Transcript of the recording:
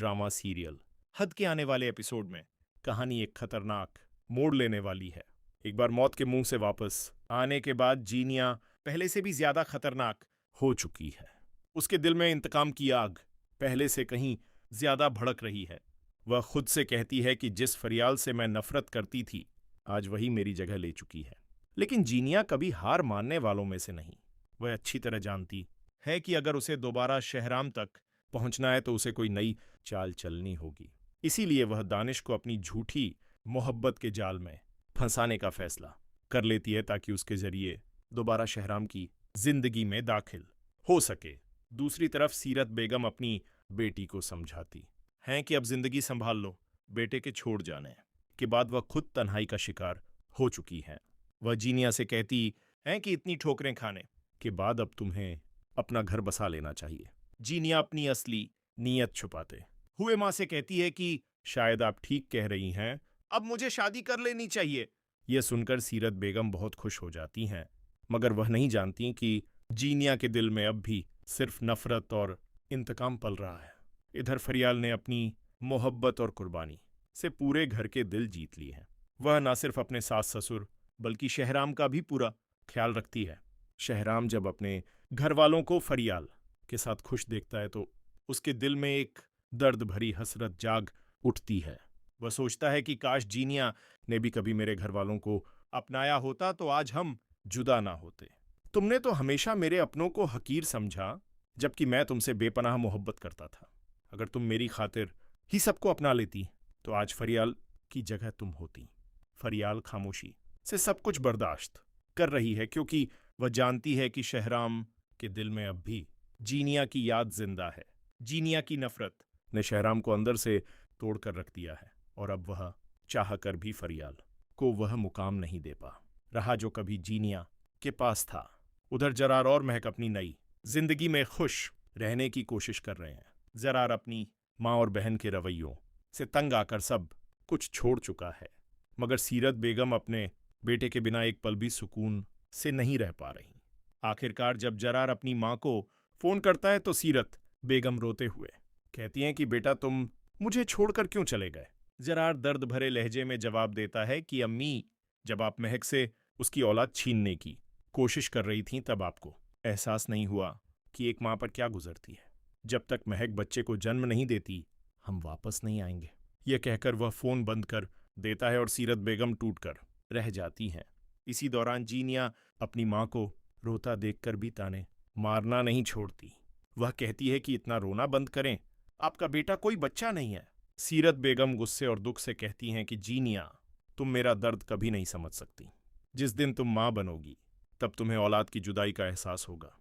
Drama serial हद के आने वाले एपिसोड में कहानी एक खतरनाक मोड़ लेने वाली है। एक बार मौत के मुंह से वापस आने के बाद जीनिया पहले से भी ज्यादा खतरनाक हो चुकी है। उसके दिल में इंतकाम की आग पहले से कहीं ज्यादा भड़क रही है। वह खुद से कहती है कि जिस फरियाल से मैं नफरत करती थी आज वही मेरी जगह ले चुकी है। लेकिन जीनिया कभी हार मानने वालों में से नहीं। वह अच्छी तरह जानती है कि अगर उसे दोबारा शहराम तक पहुंचना है तो उसे कोई नई चाल चलनी होगी। इसीलिए वह दानिश को अपनी झूठी मोहब्बत के जाल में फंसाने का फैसला कर लेती है ताकि उसके जरिए दोबारा शहराम की जिंदगी में दाखिल हो सके। दूसरी तरफ सीरत बेगम अपनी बेटी को समझाती हैं कि अब जिंदगी संभाल लो, बेटे के छोड़ जाने के बाद वह खुद तन्हाई का शिकार हो चुकी है। वह जीनिया से कहती हैं कि इतनी ठोकरें खाने के बाद अब तुम्हें अपना घर बसा लेना चाहिए। जीनिया अपनी असली नीयत छुपाते हुए मां से कहती है कि शायद आप ठीक कह रही हैं, अब मुझे शादी कर लेनी चाहिए। यह सुनकर सीरत बेगम बहुत खुश हो जाती हैं, मगर वह नहीं जानती कि जीनिया के दिल में अब भी सिर्फ नफरत और इंतकाम पल रहा है। इधर फरियाल ने अपनी मोहब्बत और कुर्बानी से पूरे घर के दिल जीत लिए हैं। वह न सिर्फ अपने सास ससुर बल्कि शहराम का भी पूरा ख्याल रखती है। शहराम जब अपने घर वालों को फरियाल के साथ खुश देखता है तो उसके दिल में एक दर्द भरी हसरत जाग उठती है। वह सोचता है कि काश जीनिया ने भी कभी मेरे घर वालों को अपनाया होता तो आज हम जुदा ना होते। तुमने तो हमेशा मेरे अपनों को हकीर समझा जबकि मैं तुमसे बेपनाह मोहब्बत करता था। अगर तुम मेरी खातिर ही सबको अपना लेती तो आज फरियाल की जगह तुम होती। फरियाल खामोशी से सब कुछ बर्दाश्त कर रही है क्योंकि वह जानती है कि शहराम के दिल में अब भी जीनिया की याद जिंदा है। जीनिया की नफरत ने शहराम को अंदर से तोड़कर रख दिया है और अब वह चाह कर भी फरियाल को वह मुकाम नहीं दे पा रहा जो कभी जीनिया के पास था। उधर जरार और महक अपनी नई जिंदगी में खुश रहने की कोशिश कर रहे हैं। जरार अपनी माँ और बहन के रवैयों से तंग आकर सब कुछ छोड़ चुका है, मगर सीरत बेगम अपने बेटे के बिना एक पल भी सुकून से नहीं रह पा रही। आखिरकार जब जरार अपनी माँ को फोन करता है तो सीरत बेगम रोते हुए कहती हैं कि बेटा तुम मुझे छोड़कर क्यों चले गए। जरार दर्द भरे लहजे में जवाब देता है कि अम्मी, जब आप महक से उसकी औलाद छीनने की कोशिश कर रही थीं तब आपको एहसास नहीं हुआ कि एक माँ पर क्या गुजरती है। जब तक महक बच्चे को जन्म नहीं देती हम वापस नहीं आएंगे। यह कहकर वह फोन बंद कर देता है और सीरत बेगम टूटकर रह जाती हैं। इसी दौरान जीनिया अपनी माँ को रोता देखकर भी ताने मारना नहीं छोड़ती। वह कहती है कि इतना रोना बंद करें, आपका बेटा कोई बच्चा नहीं है। सीरत बेगम गुस्से और दुख से कहती हैं कि जीनिया, तुम मेरा दर्द कभी नहीं समझ सकती। जिस दिन तुम माँ बनोगी तब तुम्हें औलाद की जुदाई का एहसास होगा।